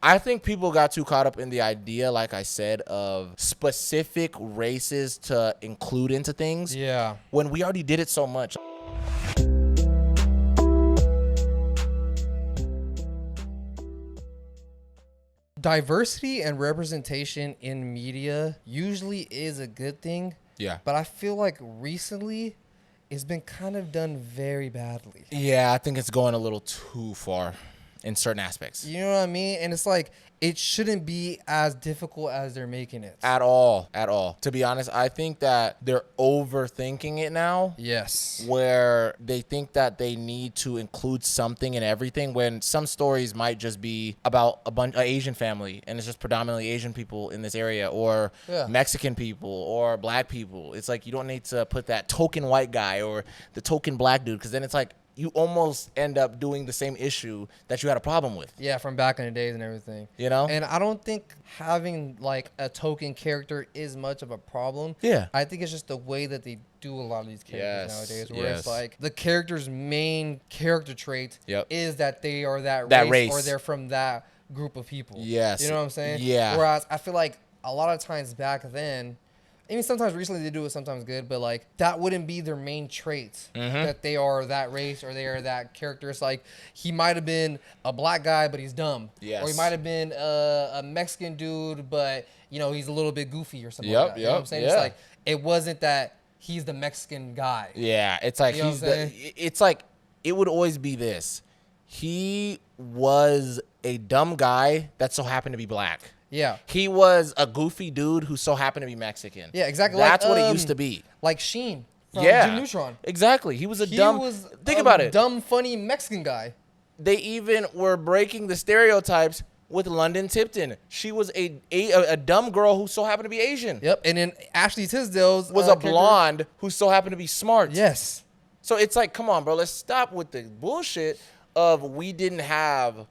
I think people got too caught up in the idea, like I said, of specific races to include into things. Yeah. When we already did it so much. Diversity and representation in media usually is a good thing. Yeah. But I feel like recently it's been kind of done very badly. Yeah, I think it's going a little too far in certain aspects. You know what I mean? And it's like, it shouldn't be as difficult as they're making it. At all. To be honest, I think that they're overthinking it now. Yes. Where they think that they need to include something in everything, when some stories might just be about an Asian family and it's just predominantly Asian people in this area, or Mexican people or black people. It's like, you don't need to put that token white guy or the token black dude, because then it's like you almost end up doing the same issue that you had a problem with. Yeah, from back in the days and everything. You know? And I don't think having like a token character is much of a problem. Yeah. I think it's just the way that they do a lot of these characters nowadays, where it's like the character's main character trait is that they are that race or they're from that group of people. Yes. You know what I'm saying? Yeah. Whereas I feel like a lot of times back then, I mean, sometimes recently they do it, sometimes good, but like that wouldn't be their main traits, that they are that race or they are that character. It's like he might have been a black guy, but he's dumb. Yes. Or he might have been a Mexican dude, but you know, he's a little bit goofy or something like that. You know what I'm saying? It's like, it wasn't that he's the Mexican guy. Yeah. It's like, it's like, it would always be this. He was a dumb guy that so happened to be black. Yeah. He was a goofy dude who so happened to be Mexican. Yeah, exactly. That's what it used to be. Like Sheen from Jim Neutron. Exactly. He was a dumb, funny Mexican guy. They even were breaking the stereotypes with London Tipton. She was a dumb girl who so happened to be Asian. Yep. And then Ashley Tisdale's was a blonde who so happened to be smart. Yes. So it's like, come on, bro. Let's stop with the bullshit of we didn't have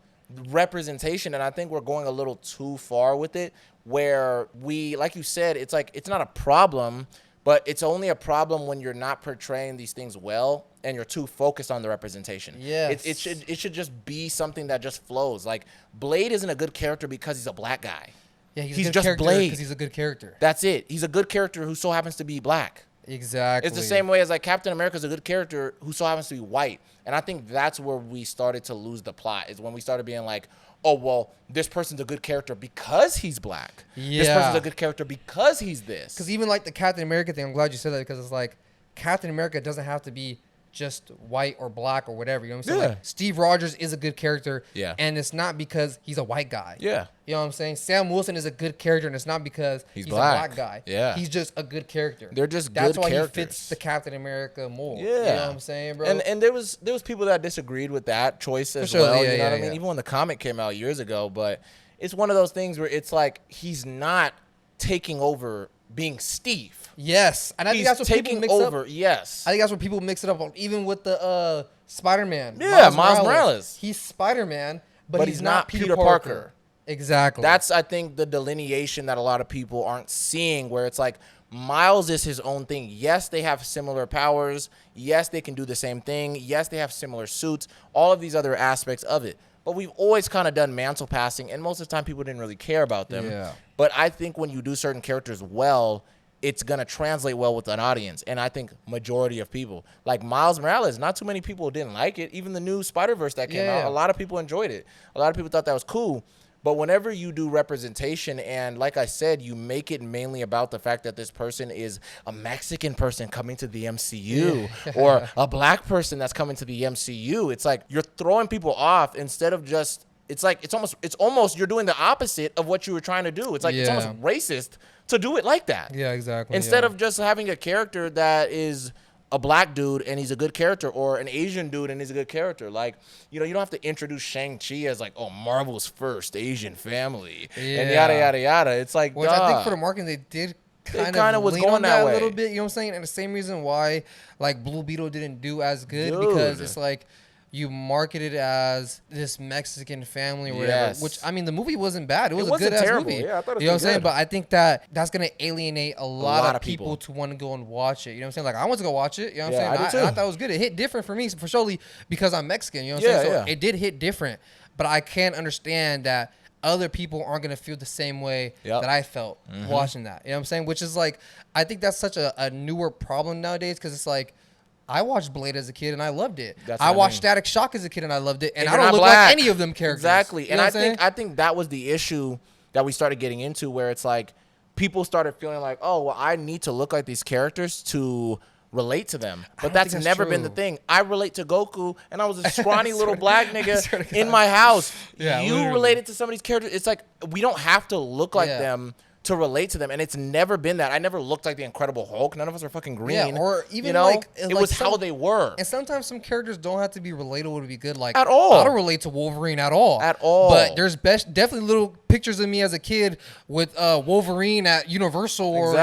representation, and I think we're going a little too far with it, where we, like you said, it's like, it's not a problem, but it's only a problem when you're not portraying these things well and you're too focused on the representation. Yes. It should just be something that just flows. Like, Blade isn't a good character because he's a black guy. Yeah, he's just Blade because he's a good character. That's it. He's a good character who so happens to be black. Exactly. It's the same way as like Captain America's a good character who so happens to be white. And I think that's where we started to lose the plot, is when we started being like, oh, well, this person's a good character because he's black. Yeah. This person's a good character because he's this. Because even like the Captain America thing, I'm glad you said that, because it's like Captain America doesn't have to be just white or black or whatever. You know what I'm saying? Yeah. Like, Steve Rogers is a good character. Yeah. And it's not because he's a white guy. Yeah. You know what I'm saying? Sam Wilson is a good character, and it's not because he's black. a black guy. Yeah. He's just a good character. They're just That's good why characters. he fits the Captain America mold. Yeah. You know what I'm saying, bro? And there was people that disagreed with that choice as well. Yeah, you know what I mean? Even when the comic came out years ago. But it's one of those things where it's like, he's not taking over being Steve. Yes. And I think that's what people mix up. Yes. I think that's what people mix it up on, even with the Spider-Man. Yeah, Miles Morales. He's Spider-Man, but he's not Peter Parker. Exactly. That's, I think, the delineation that a lot of people aren't seeing, where it's like, Miles is his own thing. Yes, they have similar powers. Yes, they can do the same thing. Yes, they have similar suits. All of these other aspects of it. But we've always kind of done mantle passing, and most of the time people didn't really care about them. Yeah. But I think when you do certain characters well, it's going to translate well with an audience. And I think majority of people, like Miles Morales, not too many people didn't like it. Even the new Spider-Verse that came out, a lot of people enjoyed it. A lot of people thought that was cool. But whenever you do representation, and like I said, you make it mainly about the fact that this person is a Mexican person coming to the MCU or a black person that's coming to the MCU, it's like you're throwing people off instead of just, it's almost you're doing the opposite of what you were trying to do. It's like, it's almost racist to do it like that. Yeah, exactly. Instead of just having a character that is a black dude and he's a good character, or an Asian dude and he's a good character. Like, you know, you don't have to introduce Shang-Chi as like, oh, Marvel's first Asian family and yada, yada, yada. It's like, which I think for the marketing, they did kind of was going that way a little bit. You know what I'm saying? And the same reason why like Blue Beetle didn't do as good, because it's like, you market it as this Mexican family or whatever, which, I mean, the movie wasn't bad. It was a good-ass movie. Yeah, I thought it was you know what I'm saying? But I think that's going to alienate a lot of people to want to go and watch it. You know what I'm saying? Like, I want to go watch it. You know what I'm saying? I thought it was good. It hit different for me, for surely, because I'm Mexican. You know what I'm saying? So it did hit different. But I can understand that other people aren't gonna feel the same way that I felt watching that. You know what I'm saying? Which is like, I think that's such a newer problem nowadays, because it's like, I watched Blade as a kid and I loved it. I watched Static Shock as a kid and I loved it, and I don't look like any of them characters. Exactly, and I think that was the issue that we started getting into, where it's like people started feeling like, oh, well, I need to look like these characters to relate to them, but that's never been the thing. I relate to Goku, and I was a scrawny little black nigga in my house. Yeah, you related to some of these characters. It's like, we don't have to look like them to relate to them, and it's never been that. I never looked like the Incredible Hulk. None of us are fucking green. Or even, you know? It was how they were. And sometimes some characters don't have to be relatable to be good. Like, at all. I don't relate to Wolverine at all. At all. But there's definitely little pictures of me as a kid with Wolverine at Universal, or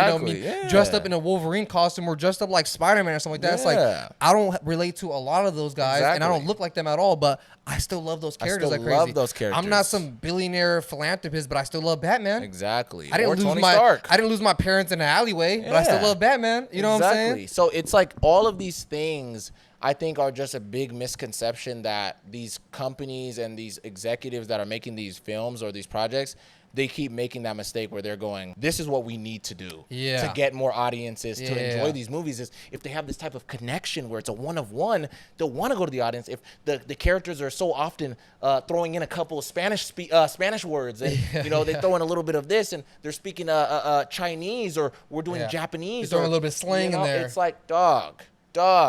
dressed up in a Wolverine costume, or dressed up like Spider-Man or something like that. It's like, I don't relate to a lot of those guys, and I don't look like them at all, but I still love those characters like crazy. I love those characters. I'm not some billionaire philanthropist, but I still love Batman. Exactly. I didn't lose my parents in an alleyway, but I still love Batman. You know what I'm saying? So it's like, all of these things, I think, are just a big misconception that these companies and these executives that are making these films or these projects, they keep making that mistake where they're going, this is what we need to do to get more audiences to enjoy these movies. Is if they have this type of connection where it's a one-of-one, they'll want to go to the audience. If the characters are so often throwing in a couple of Spanish words, and you know, they throw in a little bit of this, and they're speaking Chinese, or we're doing Japanese, they're throwing a little bit of slang in there. It's like, dog,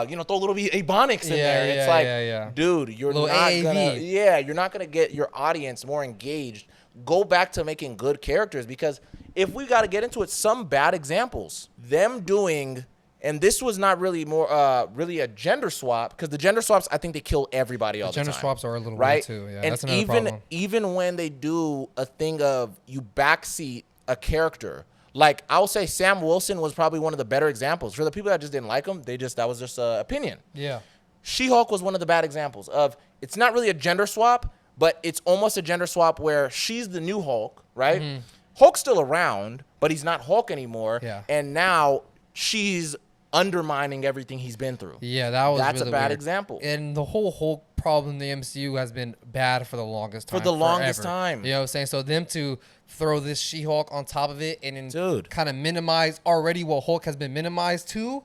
you know, throw a little bit of Ebonics in there. It's like, dude, you're not gonna get your audience more engaged. Go back to making good characters, because if we got to get into it, some bad examples, them doing, and this was not really really a gender swap, because the gender swaps, I think they kill everybody all the time. Gender swaps are a little weird too. Yeah, and that's another problem. Even when they do a thing of you backseat a character, like, I'll say Sam Wilson was probably one of the better examples. For the people that just didn't like him, that was just an opinion. Yeah. She-Hulk was one of the bad examples of, it's not really a gender swap, but it's almost a gender swap where she's the new Hulk, right? Mm-hmm. Hulk's still around, but he's not Hulk anymore. Yeah. And now she's undermining everything he's been through. Yeah, that's really a bad example. And the whole Hulk problem in the MCU has been bad for the longest time. time. You know what I'm saying? So them to throw this She-Hulk on top of it and then kind of minimize already what Hulk has been minimized to,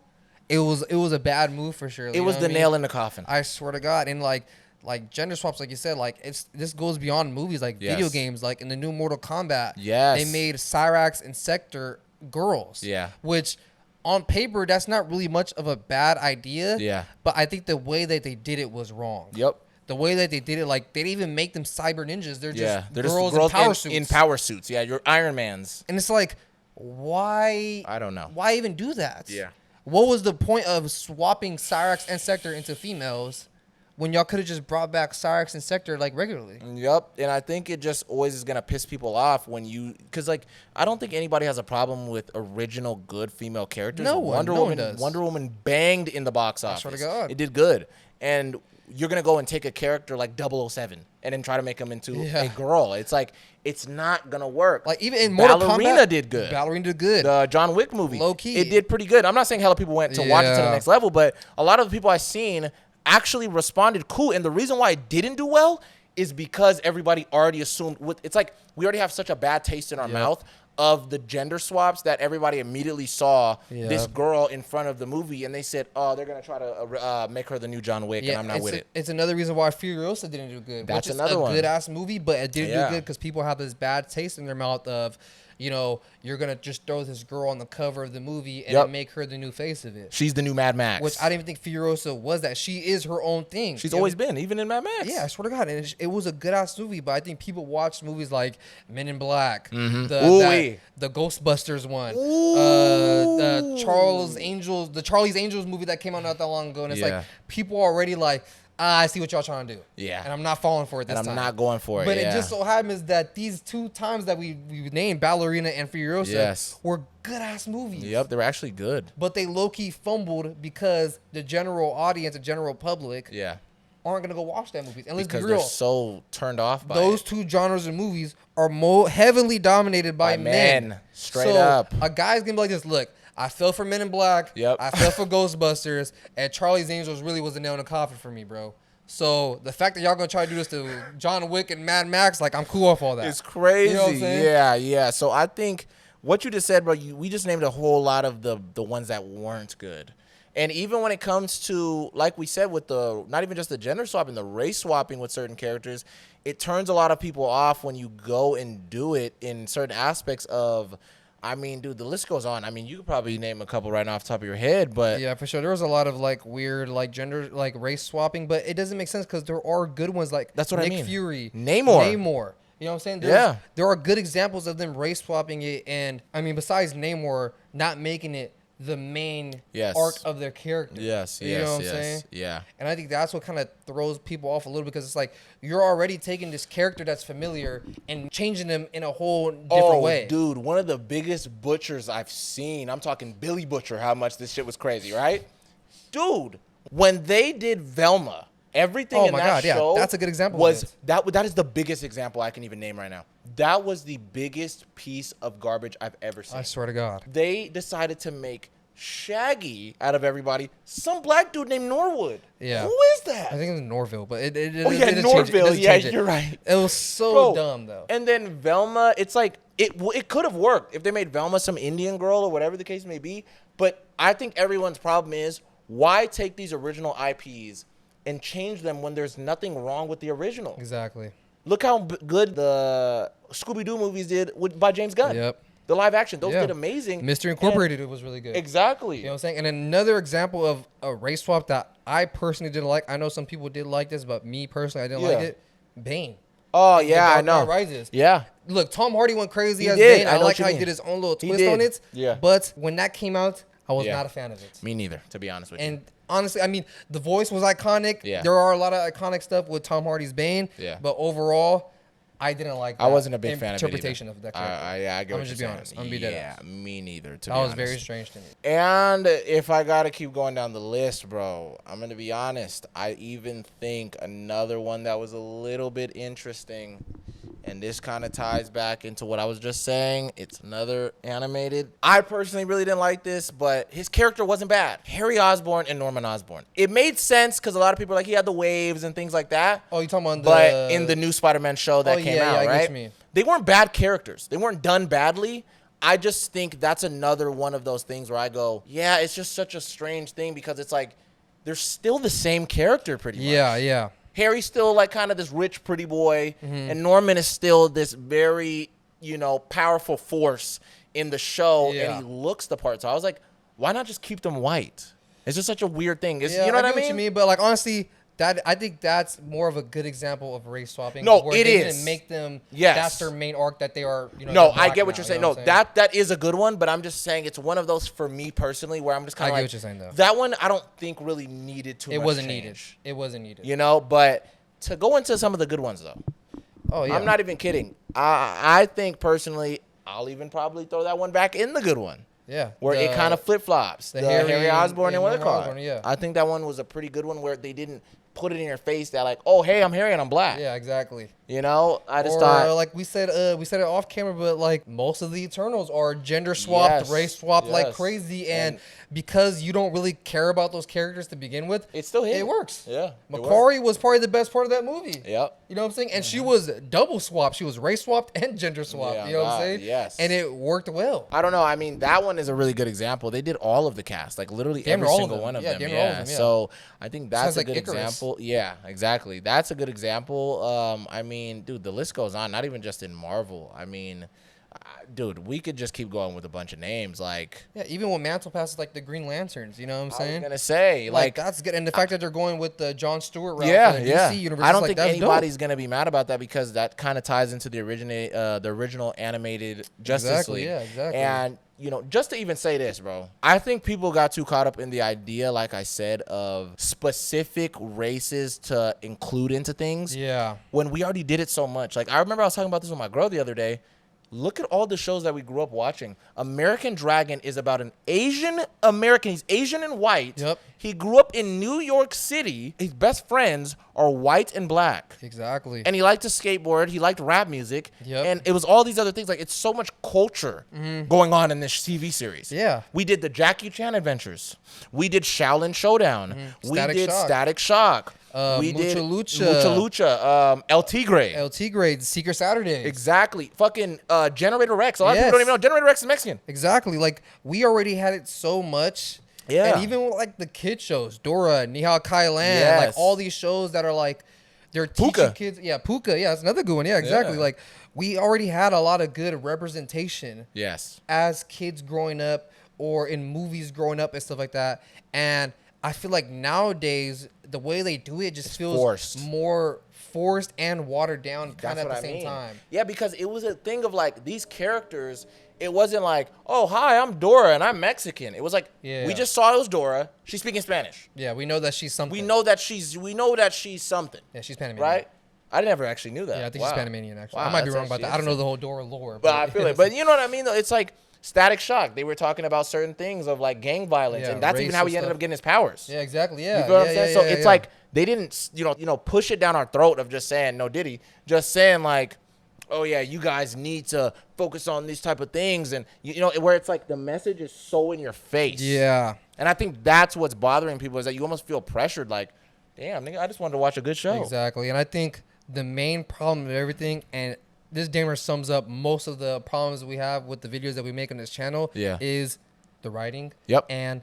it was a bad move for sure. It was the nail in the coffin. I swear to God. And like gender swaps, like you said, like this goes beyond movies, like video games, like in the new Mortal Kombat. They made Cyrax and Sector girls. Yeah. Which on paper, that's not really much of a bad idea. Yeah. But I think the way that they did it was wrong. Yep. The way that they did it, like, they didn't even make them cyber ninjas. They're just girls in power suits. In power suits, yeah. You're Iron Mans. And it's like, why? I don't know. Why even do that? Yeah. What was the point of swapping Cyrax and Sector into females when y'all could have just brought back Cyrax and Sector, like, regularly? Yep. And I think it just always is going to piss people off when you... Because, like, I don't think anybody has a problem with original good female characters. No one does. Wonder Woman banged in the box office. I swear to God. It did good. And you're going to go and take a character like 007 and then try to make him into a girl. It's like, it's not going to work. Like, even in Mortal Kombat, Ballerina did good. The John Wick movie. Low key. It did pretty good. I'm not saying hella people went to watch it to the next level, but a lot of the people I've seen actually responded cool. And the reason why it didn't do well is because everybody already assumed... It's like, we already have such a bad taste in our mouth of the gender swaps that everybody immediately saw this girl in front of the movie, and they said, oh, they're going to try to make her the new John Wick, and I'm not with it. It's another reason why Furiosa didn't do good. That's which another is one. A good-ass movie, but it didn't do good because people have this bad taste in their mouth of, you know, you're going to just throw this girl on the cover of the movie and then make her the new face of it. She's the new Mad Max. Which I didn't even think Furiosa was that. She is her own thing. She's always been, even in Mad Max. Yeah, I swear to God. And it was a good-ass movie, but I think people watched movies like Men in Black, the Ghostbusters one, the Charlie's Angels movie that came out not that long ago. And it's like, people already like... I see what y'all trying to do. Yeah. And I'm not falling for it this time. And I'm not going for it, But it just so happens that these two times that we named, Ballerina and Furiosa, were good-ass movies. Yep, they were actually good. But they low-key fumbled because the general audience, the general public, aren't going to go watch that movie. And let's be real. They're so turned off by those two genres of movies are heavily dominated by men. Straight up. A guy's going to be like this, look, I fell for Men in Black. I fell for Ghostbusters. And Charlie's Angels really was a nail in the coffin for me, bro. So the fact that y'all gonna try to do this to John Wick and Mad Max, like I'm cool off all that. It's crazy. You know what I'm saying? Yeah. So I think what you just said, bro, we just named a whole lot of the ones that weren't good. And even when it comes to, like we said, with the not even just the gender swapping, the race swapping with certain characters, it turns a lot of people off when you go and do it in certain aspects of. I mean, dude, the list goes on. I mean, you could probably name a couple right now off the top of your head, but yeah, for sure. There was a lot of like weird, like gender, like race swapping, but it doesn't make sense because there are good ones like that's what Nick I mean. Fury, Namor. You know what I'm saying? Yeah. There are good examples of them race swapping it, and I mean, besides Namor not making it the main arc of their character. Yes. You know what I'm saying? Yeah. And I think that's what kind of throws people off a little because it's like you're already taking this character that's familiar and changing them in a whole different way. Dude, one of the biggest butchers I've seen, I'm talking Billy Butcher, how much this shit was crazy, right? Dude, when they did Velma, everything in that show that's a good example. That is the biggest example I can even name right now. That was the biggest piece of garbage I've ever seen. I swear to God. They decided to make Shaggy out of everybody some black dude named Norwood. Yeah. Who is that? I think it's Norville, but it Norville. Yeah, you're right. It was so dumb though. And then Velma, it's like it could have worked if they made Velma some Indian girl or whatever the case may be. But I think everyone's problem is why take these original IPs and change them when there's nothing wrong with the original. Exactly. Look how good the Scooby-Doo movies did by James Gunn. Yep. The live action. Those did amazing. Mystery Incorporated, it was really good. Exactly. You know what I'm saying? And another example of a race swap that I personally didn't like. I know some people did like this, but me personally, I didn't like it. Bane. Oh, yeah, I know. Rises. Yeah. Look, Tom Hardy went crazy as Bane. I like how he did his own little twist on it. Yeah. But when that came out, I was not a fan of it. Me neither, to be honest with you. And honestly, I mean, the voice was iconic. Yeah. There are a lot of iconic stuff with Tom Hardy's Bane. Yeah. But overall, I didn't like that. I wasn't a big fan of it interpretation of that character. I get I'm what you're just be saying. honest. I'm gonna be dead ass. Me neither, to that be was honest. very strange to me. And if I got to keep going down the list, bro, I'm going to be honest. I even think another one that was a little bit interesting, and this kind of ties back into what I was just saying. It's another animated. I personally really didn't like this, but his character wasn't bad. Harry Osborn and Norman Osborn. It made sense because a lot of people are like, he had the waves and things like that. Oh, you talking about But in the new Spider-Man show that came out, I right? Get what you mean. They weren't bad characters. They weren't done badly. I just think that's another one of those things where I go, yeah, it's just such a strange thing because it's like they're still the same character pretty much. Yeah. Harry's still like kind of this rich, pretty boy, and Norman is still this very, powerful force in the show, and he looks the part. So I was like, why not just keep them white? It's just such a weird thing. You know what I mean? What you mean, but like honestly, I think that's more of a good example of race swapping. No, where it they is. Didn't make them. Yes. That's their main arc that they are. No, I get what you're saying. No, that is a good one, but I'm just saying it's one of those for me personally where I'm just kind of like. I get what you're saying though. That one I don't think really needed too much. It wasn't change. needed. It wasn't needed. But to go into some of the good ones though. Oh yeah. I'm not even kidding. I think personally, I'll even probably throw that one back in the good one. Yeah. Where it kind of flip flops. The Harry Osborn and what they call it. Yeah. I think that one was a pretty good one where they didn't put it in your face that like, oh hey, I'm Harry and I'm black. Yeah, exactly. I just thought like we said it off camera, but like most of the Eternals are gender swapped, race swapped like crazy, and because you don't really care about those characters to begin with, it still hit. It works. Yeah. Macquarie was probably the best part of that movie. Yep. You know what I'm saying? And she was double swapped. She was race swapped and gender swapped. Yeah, you know what I'm saying? Yes. And it worked well. I don't know. I mean, that one is a really good example. They did all of the cast, like literally every single one of them. Yeah. So I think that's a good Icarus. example. Yeah, exactly. That's a good example. I mean, dude, the list goes on. Not even just in Marvel. I mean, dude, we could just keep going with a bunch of names. Like, yeah, even when Mantle passes, like the Green Lanterns. You know what I'm saying? I was gonna say, like that's good, and the fact that they're going with the John Stewart route for the DC universe. I don't think anybody's gonna be mad about that because that kind of ties into the original animated Justice League. Yeah, exactly. And just to even say this, bro, I think people got too caught up in the idea, like I said, of specific races to include into things. Yeah. When we already did it so much. Like, I remember I was talking about this with my girl the other day. Look at all the shows that we grew up watching. American Dragon is about an Asian American. He's Asian and white. Yep. He grew up in New York City. His best friends are white and black. Exactly. And he liked to skateboard. He liked rap music. Yep. And it was all these other things. Like, it's so much culture going on in this TV series. Yeah. We did the Jackie Chan Adventures. We did Shaolin Showdown. We did Static Shock. Static Shock. We Mucha did Lucha. Mucha Lucha. El Tigre. El Tigre. Secret Saturdays. Exactly. Fucking Generator Rex. A lot of people don't even know Generator Rex is Mexican. Exactly. Like, we already had it so much. Yeah. And even with, like, the kid shows, Dora, Nihao Kai Lan, Yes. like, all these shows that are, like, they're teaching kids. Yeah, Puka. Yeah, that's another good one. Yeah, exactly. Yeah. Like, we already had a lot of good representation. Yes. As kids growing up or in movies growing up and stuff like that. And I feel like nowadays, the way they do it just feels forced. more forced and watered down kind of at the same time. Yeah, because it was a thing of, like, these characters, it wasn't like, oh, hi, I'm Dora and I'm Mexican. It was like, we just saw it was Dora. She's speaking Spanish. Yeah, we know that she's something. We know that she's something. Yeah, she's Panamanian. Right? I never actually knew that. Yeah, I think she's Panamanian, actually. Wow, I might be wrong about that. I don't know the whole Dora lore. But I feel it. But you know what I mean, though? It's like Static Shock. They were talking about certain things of, like, gang violence, and that's even how he ended up getting his powers. Yeah, exactly. Yeah. You feel what I'm saying? So it's like they didn't, push it down our throat of just saying, no Diddy, just saying, like, oh, yeah, you guys need to focus on these type of things. And, where it's like the message is so in your face. Yeah. And I think that's what's bothering people is that you almost feel pressured, like, damn, nigga, I just wanted to watch a good show. Exactly. And I think the main problem of everything, and this damn near sums up most of the problems we have with the videos that we make on this channel, is the writing and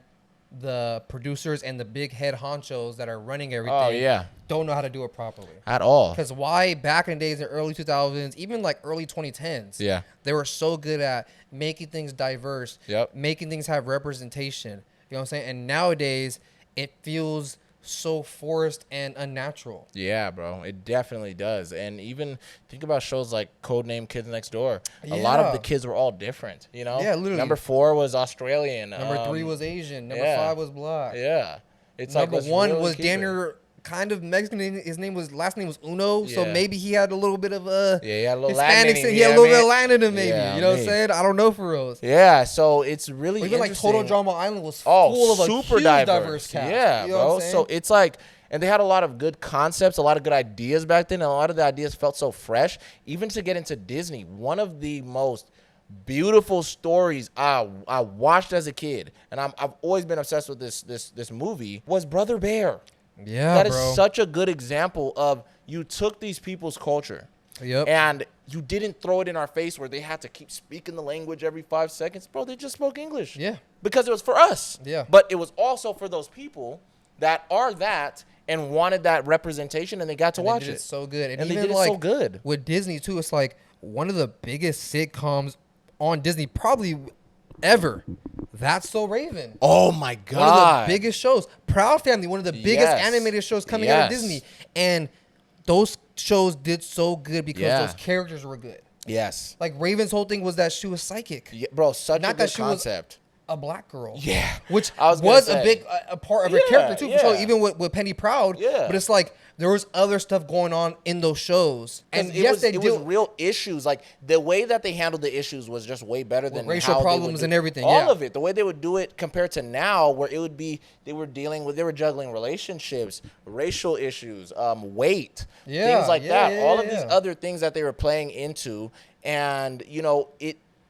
the producers and the big head honchos that are running everything don't know how to do it properly. At all. Because why back in the days in the early 2000s, even like early 2010s, they were so good at making things diverse, making things have representation. You know what I'm saying? And nowadays, it feels so forced and unnatural. Yeah, bro. It definitely does. And even think about shows like Codename Kids Next Door. A lot of the kids were all different, Yeah, literally. Number 4 was Australian. Number 3 was Asian. Number 5 was black. Yeah. It's Number like 1 was Danner, kind of Mexican. His last name was Uno, so maybe he had a little bit of a he had a little Hispanic. Latin. He had a little bit of Latin in him, maybe. Yeah, you know what I'm saying? I don't know for real. Yeah, so it's really even like interesting. Total Drama Island was full of a super huge diverse cast. Yeah, you know bro. So it's like, and they had a lot of good concepts, a lot of good ideas back then, and a lot of the ideas felt so fresh. Even to get into Disney, one of the most beautiful stories I watched as a kid, and I've always been obsessed with this movie, was Brother Bear. Yeah, that is such a good example of you took these people's culture, and you didn't throw it in our face where they had to keep speaking the language every 5 seconds. Bro, they just spoke English. Yeah, because it was for us. Yeah, but it was also for those people that are that and wanted that representation, and they got to watch it. They did it so good, and they did it so good with Disney too. It's like one of the biggest sitcoms on Disney probably ever. That's So Raven. Oh my God. One of the biggest shows. Proud Family, one of the biggest animated shows coming out of Disney. And those shows did so good because those characters were good. Yes. Like Raven's whole thing was that she was psychic. Yeah, bro, such a good concept. A black girl. Yeah. Which was a big a part of her character too. So even with Penny Proud. Yeah. But it's like there was other stuff going on in those shows. And yes, it was real issues. Like the way that they handled the issues was just way better than racial problems and everything. All of it. The way they would do it compared to now, where it would be they were juggling relationships, racial issues, weight, things like that. All of these other things that they were playing into, and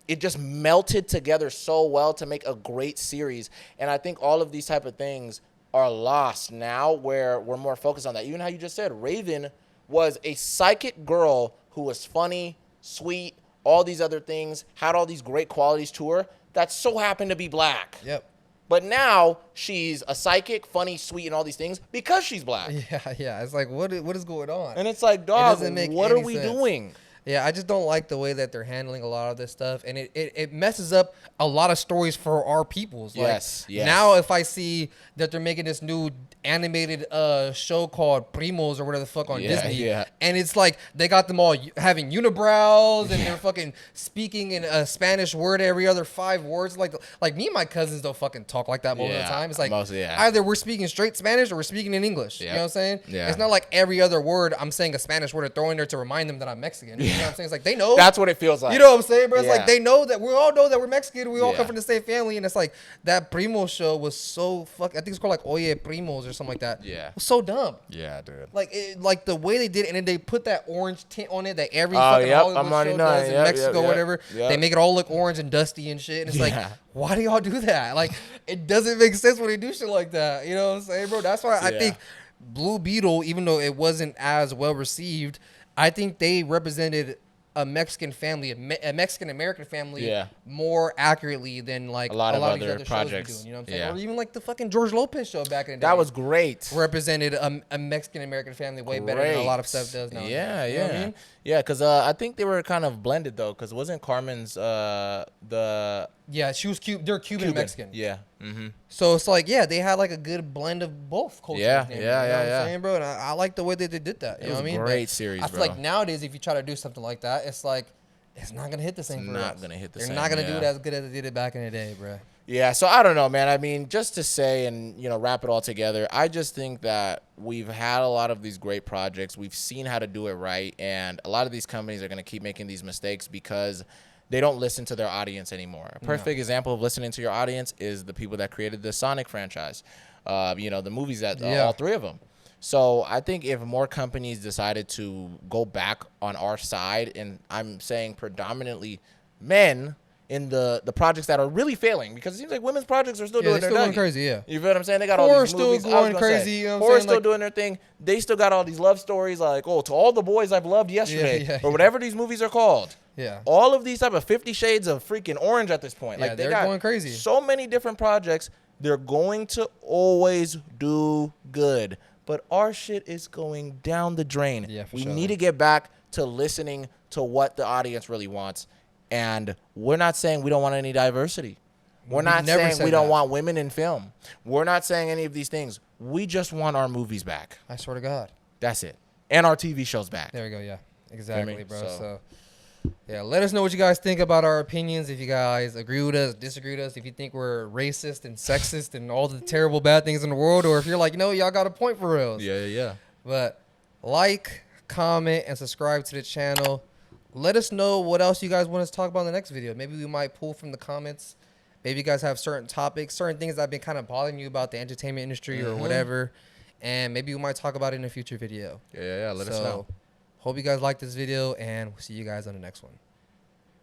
it just melted together so well to make a great series. And I think all of these type of things are lost now, where we're more focused on that. Even how you just said, Raven was a psychic girl who was funny, sweet, all these other things, had all these great qualities to her that so happened to be black. Yep. But now she's a psychic, funny, sweet, and all these things because she's black. Yeah. It's like, what is going on? And it's like, dog, what are we doing? Yeah, I just don't like the way that they're handling a lot of this stuff. And it messes up a lot of stories for our peoples. Like, now if I see that they're making this new animated show called Primos or whatever the fuck on Disney. And it's like they got them all having unibrows and they're fucking speaking in a Spanish word every other 5 words. Like me and my cousins don't fucking talk like that most of the time. It's like either we're speaking straight Spanish or we're speaking in English. You know what I'm saying? Yeah. It's not like every other word I'm saying a Spanish word or throwing there to remind them that I'm Mexican. You know what I'm saying? It's like they know. That's what it feels like. You know what I'm saying, bro? It's like they know that we all know that we're Mexican. We all come from the same family. And it's like that Primo show was so I think it's called like Oye Primos or something like that. Yeah. It was so dumb. Yeah, dude. Like the way they did it, and then they put that orange tint on it that every fucking Hollywood show does in Mexico or whatever. They make it all look orange and dusty and shit. And it's like, why do y'all do that? Like, it doesn't make sense when they do shit like that. You know what I'm saying, bro? That's why I think Blue Beetle, even though it wasn't as well received, I think they represented a Mexican family, a Mexican American family, more accurately than like a lot of these other projects. Shows we doing, you know what I'm saying? Or even like the fucking George Lopez show back in the day. That was great. Represented a Mexican American family way better than a lot of stuff does now. Yeah, you know what I mean? Yeah, because I think they were kind of blended though, because wasn't Carmen's the she was They're Cuban Mexican. Yeah. Mm-hmm. So it's like, they had like a good blend of both cultures. Yeah. What I'm saying, bro? And I like the way that they did that. You know what I mean? Great series. I feel like nowadays, if you try to do something like that, it's like it's not gonna hit the same. It's not gonna hit the same. They're not gonna do it as good as they did it back in the day, bro. Yeah, so I don't know, man. I mean, just to say and, wrap it all together, I just think that we've had a lot of these great projects. We've seen how to do it right, and a lot of these companies are going to keep making these mistakes because they don't listen to their audience anymore. A perfect example of listening to your audience is the people that created the Sonic franchise, the movies that all three of them. So I think if more companies decided to go back on our side, and I'm saying predominantly men, in the projects that are really failing, because it seems like women's projects are still doing their thing. Going crazy, yeah. You feel what I'm saying? They got all these movies. Still going crazy. You know what I'm Horror's still doing their thing. They still got all these love stories, like, to all the boys I've loved yesterday, or whatever these movies are called. Yeah. All of these type of 50 Shades of freaking Orange at this point. Like they're going crazy. So many different projects. They're going to always do good, but our shit is going down the drain. Yeah, we need to get back to listening to what the audience really wants. And we're not saying we don't want any diversity. We're not saying we don't want women in film. We're not saying any of these things. We just want our movies back. I swear to God. That's it. And our TV shows back. There we go. Yeah, exactly, bro. So, let us know what you guys think about our opinions. If you guys agree with us, disagree with us. If you think we're racist and sexist and all the terrible bad things in the world, or if you're like, y'all got a point for real. Yeah. But like, comment, and subscribe to the channel. Let us know what else you guys want us to talk about in the next video. Maybe we might pull from the comments. Maybe you guys have certain topics, certain things that have been kind of bothering you about the entertainment industry or whatever. And maybe we might talk about it in a future video. Yeah. Let us know. Hope you guys like this video, and we'll see you guys on the next one.